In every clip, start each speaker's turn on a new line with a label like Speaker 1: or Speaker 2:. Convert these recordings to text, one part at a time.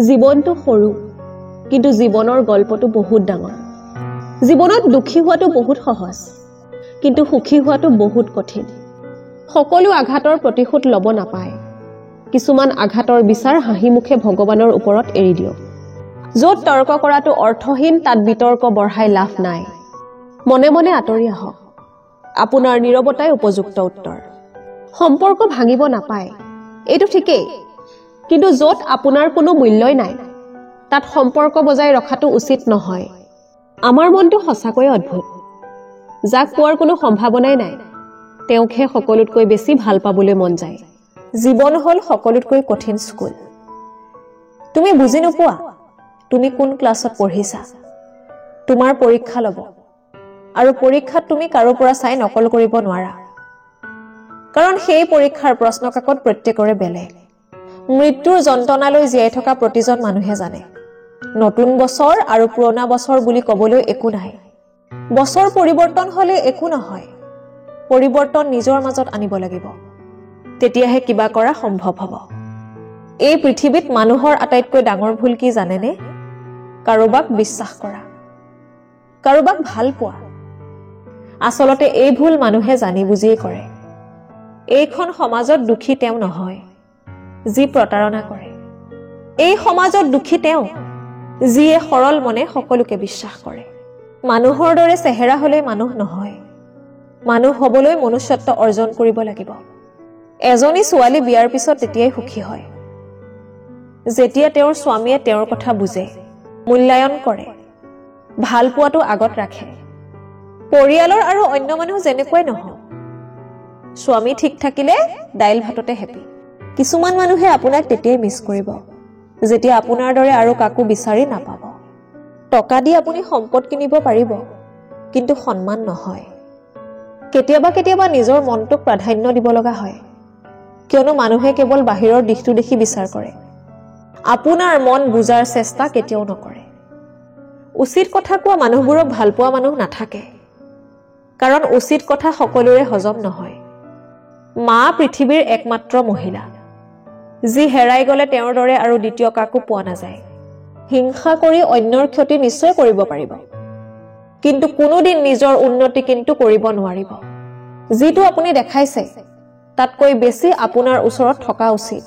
Speaker 1: জীৱনটো সৰু কিন্তু জীৱনৰ গল্পটো বহুত ডাঙৰ জীৱনত দুখী হোৱাটো বহুত সহজ কিন্তু সুখী হোৱাটো বহুত কঠিন সকলো আঘাতৰ প্ৰতিশোধ লব নাপায় কিছুমান আঘাতৰ বিচাৰ হাঁহিমুখে ভগৱানৰ ওপৰত এৰি দিয়ক য'ত তৰ্ক কৰাটো অৰ্থহীন তাত বিতৰ্ক বঢ়াই লাভ নাই মনে মনে আঁতৰি আহক আপোনাৰ নীৰৱতাই উপযুক্ত উত্তৰ সম্পৰ্ক ভাঙিব নাপায় এইটো ঠিকেই কিন্তু য'ত আপোনাৰ কোনো মূল্যই নাই তাত সম্পৰ্ক বজাই ৰখাটো উচিত নহয় আমাৰ মনটো সঁচাকৈ অদ্ভুত যাক পোৱাৰ কোনো সম্ভাৱনাই নাই তেওঁকহে সকলোতকৈ বেছি ভাল পাবলৈ মন যায় জীৱন হ'ল সকলোতকৈ কঠিন স্কুল তুমি বুজি নোপোৱা তুমি কোন ক্লাছত পঢ়িছা তোমাৰ পৰীক্ষা ল'ব আৰু পৰীক্ষাত তুমি কাৰো পৰা চাই নকল কৰিব নোৱাৰা কাৰণ সেই পৰীক্ষাৰ প্ৰশ্নকাকত প্ৰত্যেকৰে বেলেগ মৃত্যুৰ যন্ত্ৰণালৈ জীয়াই থকা প্ৰতিজন মানুহে জানে নতুন বছৰ আৰু পুৰণা বছৰ বুলি ক'বলৈ একো নাই বছৰ পৰিৱৰ্তন হ'লে একো নহয় পৰিৱৰ্তন নিজৰ মাজত আনিব লাগিব তেতিয়াহে কিবা কৰা সম্ভৱ হ'ব এই পৃথিৱীত মানুহৰ আটাইতকৈ ডাঙৰ ভুল কি জানেনে কাৰোবাক বিশ্বাস কৰা কাৰোবাক ভাল পোৱা আচলতে এই ভুল মানুহে জানি বুজিয়ে কৰে এইখন সমাজত দুখী তেওঁ নহয় যি প্ৰতাৰণা কৰে এই সমাজত দুখী তেওঁ যিয়ে সৰল মনে সকলোকে বিশ্বাস কৰে মানুহৰ দৰে চেহেৰা হলে মানুহ নহয় মানুহ হবলৈ মনুষ্যত্ব অৰ্জন কৰিব লাগিব এজনী ছোৱালী বিয়াৰ পিছত তেতিয়াই সুখী হয় যেতিয়া তেওঁৰ স্বামীয়ে তেওঁৰ কথা বুজে মূল্যায়ন কৰে ভাল পোৱাটো আগত ৰাখে পৰিয়ালৰ আৰু অন্য মানুহ যেনেকৈ নহওক স্বামী ঠিক থাকিলে দাইল ভাততে হেপি কিছুমান মানুহে আপোনাক তেতিয়াই মিছ কৰিব যেতিয়া আপোনাৰ দৰে আৰু কাকো বিচাৰি নাপাব টকা দি আপুনি সম্পদ কিনিব পাৰিব কিন্তু সন্মান নহয় কেতিয়াবা কেতিয়াবা নিজৰ মনটোক প্ৰাধান্য দিব লগা হয় কিয়নো মানুহে কেৱল বাহিৰৰ দিশটো দেখি বিচাৰ কৰে আপোনাৰ মন বুজাৰ চেষ্টা কেতিয়াও নকৰে উচিত কথা কোৱা মানুহবোৰক ভাল পোৱা মানুহ নাথাকে কাৰণ উচিত কথা সকলোৰে হজম নহয় মা পৃথিৱীৰ একমাত্ৰ মহিলা যি হেৰাই গলে তেওঁৰ দৰে আৰু দ্বিতীয় কাকো পোৱা নাযায় হিংসা কৰি অন্যৰ ক্ষতি নিশ্চয় কৰিব পাৰিব কিন্তু কোনোদিন নিজৰ উন্নতি কিন্তু কৰিব নোৱাৰিব যিটো আপুনি দেখাইছে তাতকৈ বেছি আপোনাৰ ওচৰত থকা উচিত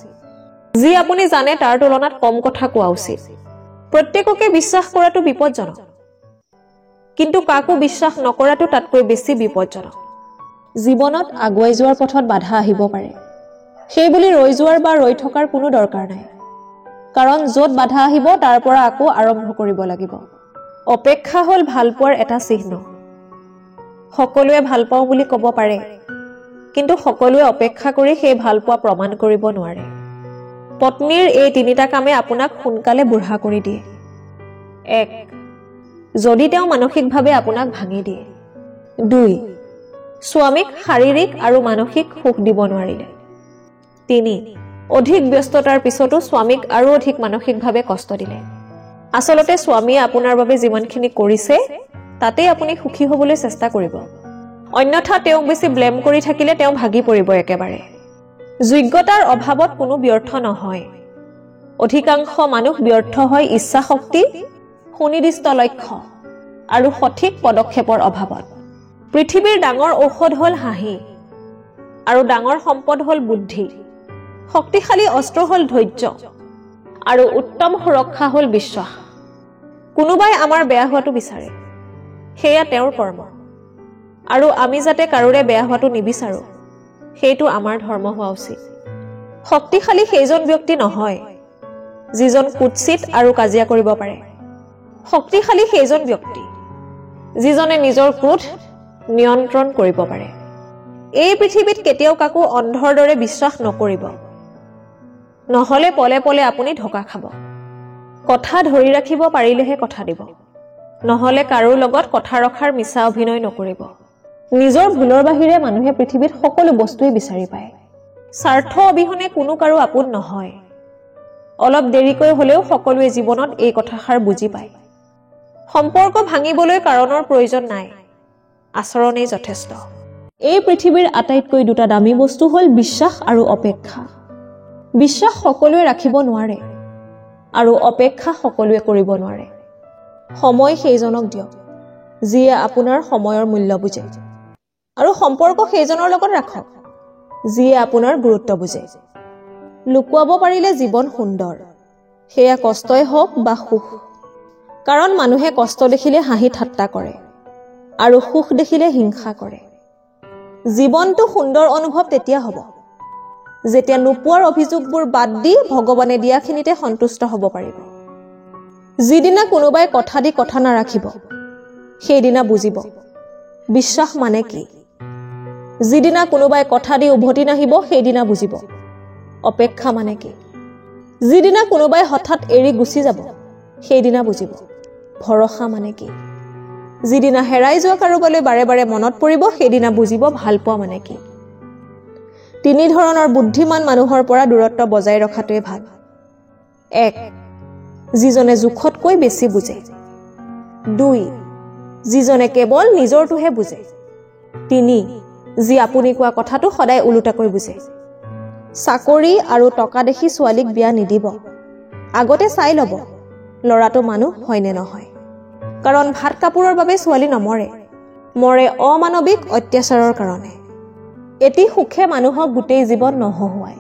Speaker 1: যি আপুনি জানে তাৰ তুলনাত কম কথা কোৱা উচিত প্ৰত্যেককে বিশ্বাস কৰাটো বিপদজনক কিন্তু কাকো বিশ্বাস নকৰাটো তাতকৈ বেছি বিপদজনক জীৱনত আগুৱাই যোৱাৰ পথত বাধা আহিব পাৰে সেই বুলি ৰৈ যোৱাৰ বা ৰৈ থকাৰ কোনো দৰকাৰ নাই কাৰণ য'ত বাধা আহিব তাৰ পৰা আকৌ আৰম্ভ কৰিব লাগিব অপেক্ষা হ'ল ভালপোৱাৰ এটা চিহ্ন সকলোৱে ভাল পাওঁ বুলি ক'ব পাৰে কিন্তু সকলোৱে অপেক্ষা কৰি সেই ভালপোৱা প্ৰমাণ কৰিব নোৱাৰে পত্নীৰ এই তিনিটা কামে আপোনাক সোনকালে বুঢ়া কৰি দিয়ে 1 যদি তেওঁ মানসিকভাৱে আপোনাক ভাঙি দিয়ে 2 স্বামীক শাৰীৰিক আৰু মানসিক সুখ দিব নোৱাৰিলে 3 অধিক ব্যস্ততাৰ পিছতো স্বামীক আৰু অধিক মানসিকভাৱে কষ্ট দিলে আচলতে স্বামীয়ে আপোনাৰ বাবে যিমানখিনি কৰিছে তাতে আপুনি সুখী হ'বলৈ চেষ্টা কৰিব অন্যথা তেওঁক বেছি ব্লেম কৰি থাকিলে তেওঁ ভাগি পৰিব একেবাৰে যোগ্যতাৰ অভাৱত কোনো ব্যৰ্থ নহয় অধিকাংশ মানুহ ব্যৰ্থ হয় ইচ্ছা শক্তি সুনিৰ্দিষ্ট লক্ষ্য আৰু সঠিক পদক্ষেপৰ অভাৱত পৃথিৱীৰ ডাঙৰ ঔষধ হ'ল হাঁহি আৰু ডাঙৰ সম্পদ হ'ল বুদ্ধি শক্তিশালী অস্ত্ৰ হ'ল ধৈৰ্য আৰু উত্তম সুৰক্ষা হ'ল বিশ্বাস কোনোবাই আমাৰ বেয়া হোৱাটো বিচাৰে সেয়া তেওঁৰ কৰ্ম আৰু আমি যাতে কাৰোৰে বেয়া হোৱাটো নিবিচাৰো সেইটো আমাৰ ধৰ্ম হোৱা উচিত শক্তিশালী সেইজন ব্যক্তি নহয় যিজন কুৎসিত আৰু কাজিয়া কৰিব পাৰে শক্তিশালী সেইজন ব্যক্তি যিজনে নিজৰ ক্ৰোধ নিয়ন্ত্ৰণ কৰিব পাৰে এই পৃথিৱীত কেতিয়াও কাকো অন্ধৰ দৰে বিশ্বাস নকৰিব নহলে পলে পলে আপুনি ধোকা খাব কথা ধৰি ৰাখিব পাৰিলেহে কথা দিব নহলে কাৰো লগত কথা ৰখাৰ মিছা অভিনয় নকৰিব নিজৰ ভুলৰ বাহিৰে মানুহে পৃথিৱীত সকলো বস্তুৱে বিচাৰি পায় স্বাৰ্থ অবিহনে কোনো কাৰো আপোন নহয় অলপ দেৰিকৈ হলেও সকলোৱে জীৱনত এই কথাষাৰ বুজি পায় সম্পৰ্ক ভাঙিবলৈ কাৰণৰ প্ৰয়োজন নাই আচৰণেই যথেষ্ট এই পৃথিৱীৰ আটাইতকৈ দুটা দামী বস্তু হ'ল বিশ্বাস আৰু অপেক্ষা বিশ্বাস সকলোৱে ৰাখিব নোৱাৰে আৰু অপেক্ষা সকলোৱে কৰিব নোৱাৰে। সময় সেইজনক দিয়ক যিয়ে আপোনাৰ সময়ৰ মূল্য বুজে, আৰু সম্পৰ্ক সেইজনৰ লগত ৰাখক যিয়ে আপোনাৰ গুৰুত্ব বুজে। লুকুৱাব পাৰিলে জীৱন সুন্দৰ, সেয়া কষ্টই হওক বা সুখ। কাৰণ মানুহে কষ্ট দেখিলে হাঁহি ঠাট্টা কৰে আৰু সুখ দেখিলে হিংসা কৰে। জীৱনটো সুন্দৰ অনুভৱ তেতিয়া হ'ব যেতিয়া নোপোৱাৰ অভিযোগবোৰ বাদ দি ভগৱানে দিয়াখিনিতে সন্তুষ্ট হ'ব পাৰিব। যিদিনা কোনোবাই কথা দি কথা নাৰাখিব সেইদিনা বুজিব বিশ্বাস মানে কি। যিদিনা কোনোবাই কথা দি উভতি নাহিব সেইদিনা বুজিব অপেক্ষা মানে কি। যিদিনা কোনোবাই হঠাৎ এৰি গুচি যাব সেইদিনা বুজিব ভৰসা মানে কি। যিদিনা হেৰাই যোৱা কাৰোবালৈ বাৰে বাৰে মনত পৰিব সেইদিনা বুজিব ভাল পোৱা মানে কি। 3 ধৰণৰ বুদ্ধিমান মানুহৰ পৰা দূৰত্ব বজাই ৰখাটোৱে ভাল। 1. যিজনে জোখতকৈ বেছি বুজে। 2. যিজনে কেৱল নিজৰটোহে বুজে। 3. যি আপুনি কোৱা কথাটো সদায় ওলোটাকৈ বুজে। চাকৰি আৰু টকা দেখি ছোৱালীক বিয়া নিদিব। আগতে চাই ল'ব ল'ৰাটো মানুহ হয়নে নহয়। কাৰণ ভাত কাপোৰৰ বাবে ছোৱালী নমৰে, মৰে অমানৱিক অত্যাচাৰৰ কাৰণে। এটি সুখে মানুহক গোটেই জীৱন নহহুৱায়,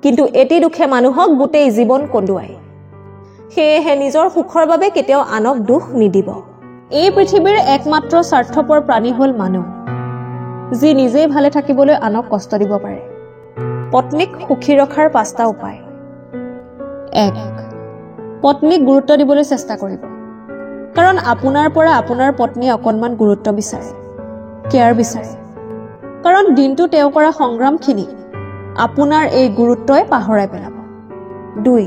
Speaker 1: কিন্তু এটি দুখে মানুহক গোটেই জীৱন কন্দুৱায়। সেয়েহে নিজৰ সুখৰ বাবে কেতিয়াও আনক দুখ নিদিব। এই পৃথিৱীৰ একমাত্ৰ স্বাৰ্থপৰ প্ৰাণী হ'ল মানুহ, যি নিজেই ভালে থাকিবলৈ আনক কষ্ট দিব পাৰে। পত্নীক সুখী ৰখাৰ 5টা উপায়। 1. পত্নীক গুৰুত্ব দিবলৈ চেষ্টা কৰিব। কাৰণ আপোনাৰ পৰা আপোনাৰ পত্নীয়ে অকণমান গুৰুত্ব বিচাৰে, কেয়াৰ বিচাৰে। কাৰণ দিনটো তেওঁ কৰা সংগ্ৰামখিনি আপোনাৰ এই গুৰুত্বই পাহৰাই পেলাব। 2.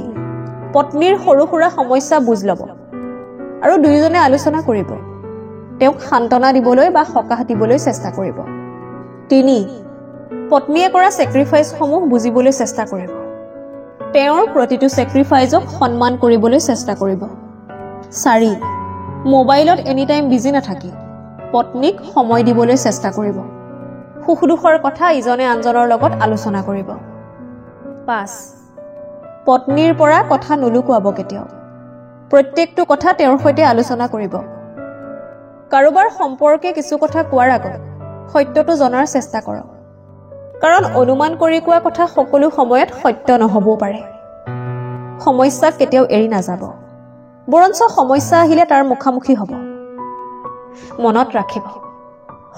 Speaker 1: পত্নীৰ সৰু সুৰা সমস্যা বুজ ল'ব আৰু দুয়োজনে আলোচনা কৰিব। তেওঁক সান্তনা দিবলৈ বা সকাহ দিবলৈ চেষ্টা কৰিব। 3. পত্নীয়ে কৰা ছেক্ৰিফাইচসমূহ বুজিবলৈ চেষ্টা কৰিব। তেওঁৰ প্ৰতিটো ছেক্ৰিফাইচক সন্মান কৰিবলৈ চেষ্টা কৰিব। 4. মোবাইলত এনিটাইম বিজি নাথাকি পত্নীক সময় দিবলৈ চেষ্টা কৰিব। সুখ দুখৰ কথা ইজনে আনজনৰ লগত আলোচনা কৰিব। 5. পত্নীৰ পৰা কথা নুলুকুৱাব কেতিয়াও। প্ৰত্যেকটো কথা তেওঁৰ সৈতে আলোচনা কৰিব। কাৰোবাৰ সম্পৰ্কে কিছু কথা কোৱাৰ আগত সত্যটো জনাৰ চেষ্টা কৰক। কাৰণ অনুমান কৰি কোৱা কথা সকলো সময়ত সত্য নহবও পাৰে। সমস্যাক কেতিয়াও এৰি নাযাব, বৰঞ্চ সমস্যা আহিলে তাৰ মুখামুখি হ'ব। মনত ৰাখিব,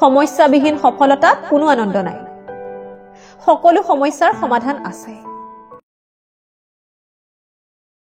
Speaker 1: সমস্যাবিহীন সফলতাত কোনো আনন্দ নাই। সকলো সমস্যাৰ সমাধান আছে।